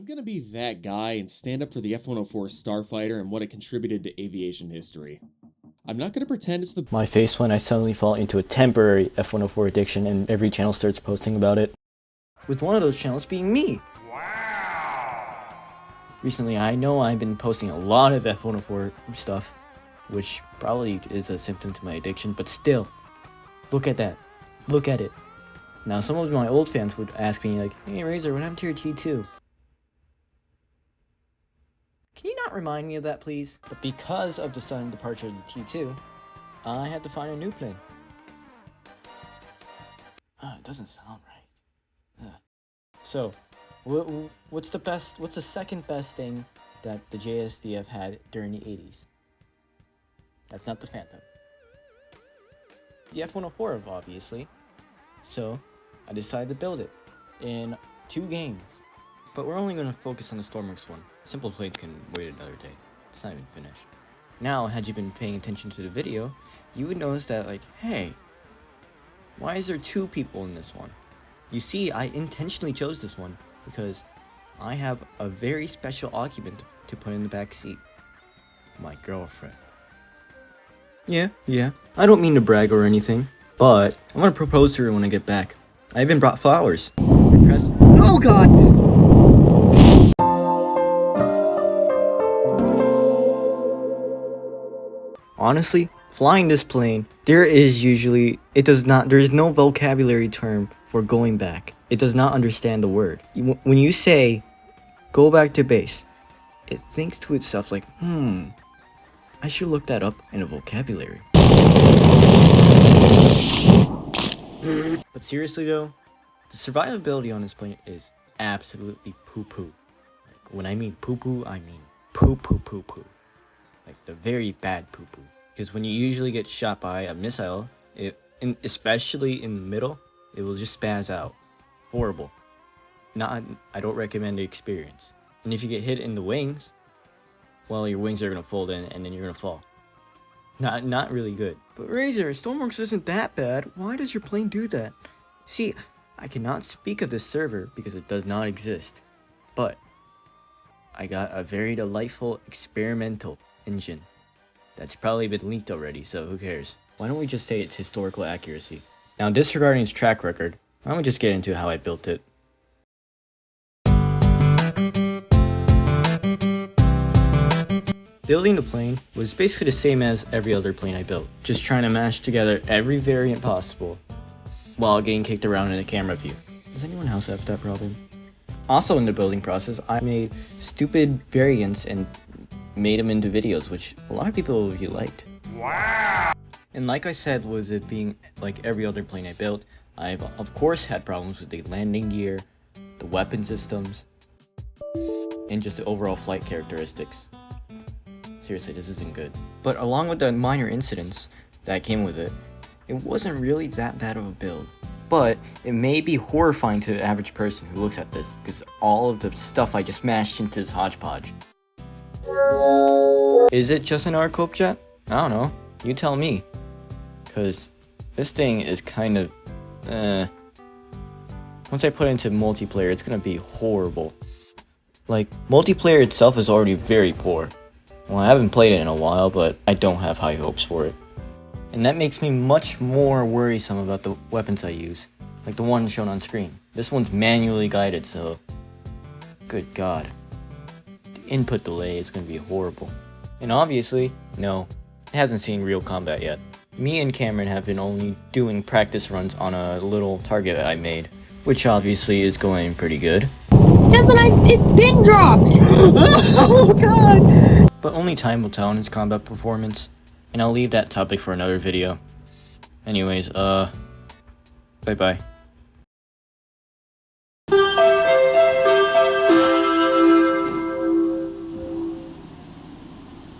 I'm gonna be that guy and stand up for the F-104 starfighter and what it contributed to aviation history. I'm not gonna pretend it's the My face when I suddenly fall into a temporary F-104 addiction and every channel starts posting about it. With one of those channels being me. Wow! Recently, I know I've been posting a lot of F-104 stuff, which probably is a symptom to my addiction, but still, look at that. Look at it. Now, some of my old fans would ask me like, "Hey Razor, what happened to your T2? Can you not remind me of that, please?" But because of the sudden departure of the T2, I had to find a new plane. It doesn't sound right. So, what's the second best thing that the JSDF had during the 80s? That's not the Phantom. The F-104, obviously. So, I decided to build it in 2 games. But we're only going to focus on the stormworks one. Simple planes can wait another day. It's not even finished. Now, had you been paying attention to the video, you would notice that, like, hey, why is there 2 people in this one? You see, I intentionally chose this one because I have a very special occupant to put in the back seat. My girlfriend. Yeah. I don't mean to brag or anything, but I'm gonna propose to her when I get back. I even brought flowers. Oh god! Honestly, flying this plane, there is no vocabulary term for going back. It does not understand the word. When you say, go back to base, it thinks to itself like, I should look that up in a vocabulary. But seriously though, the survivability on this plane is absolutely poo-poo. Like, when I mean poo-poo, I mean poo-poo-poo-poo. Like the very bad poo-poo. Because when you usually get shot by a missile, especially in the middle, it will just spaz out. Horrible. I don't recommend the experience. And if you get hit in the wings, well, your wings are gonna fold in and then you're gonna fall. Not really good. But Razor, stormworks isn't that bad. Why does your plane do that? See, I cannot speak of this server because it does not exist. But I got a very delightful experimental engine that's probably been leaked already, so who cares? Why don't we just say it's historical accuracy? Now, disregarding its track record, why don't we just get into how I built it? Building the plane was basically the same as every other plane I built, just trying to mash together every variant possible while getting kicked around in a camera view. Does anyone else have that problem? Also in the building process, I made stupid variants and made them into videos, which a lot of people really liked. Wow! And like I said, with it being like every other plane I built, I've of course had problems with the landing gear, the weapon systems, and just the overall flight characteristics. Seriously, this isn't good. But along with the minor incidents that came with it, it wasn't really that bad of a build. But it may be horrifying to the average person who looks at this, because all of the stuff I just mashed into this hodgepodge. Is it just an arc jet? I don't know. You tell me. Because this thing is kind of... Once I put it into multiplayer, it's gonna be horrible. Like, multiplayer itself is already very poor. Well, I haven't played it in a while, but I don't have high hopes for it. And that makes me much more worrisome about the weapons I use, like the one shown on screen. This one's manually guided, so... Good God. The input delay is going to be horrible. And obviously, no, it hasn't seen real combat yet. Me and Cameron have been only doing practice runs on a little target that I made, which obviously is going pretty good. It's been dropped! Oh God! But only time will tell on its combat performance, and I'll leave that topic for another video. Anyways, bye-bye.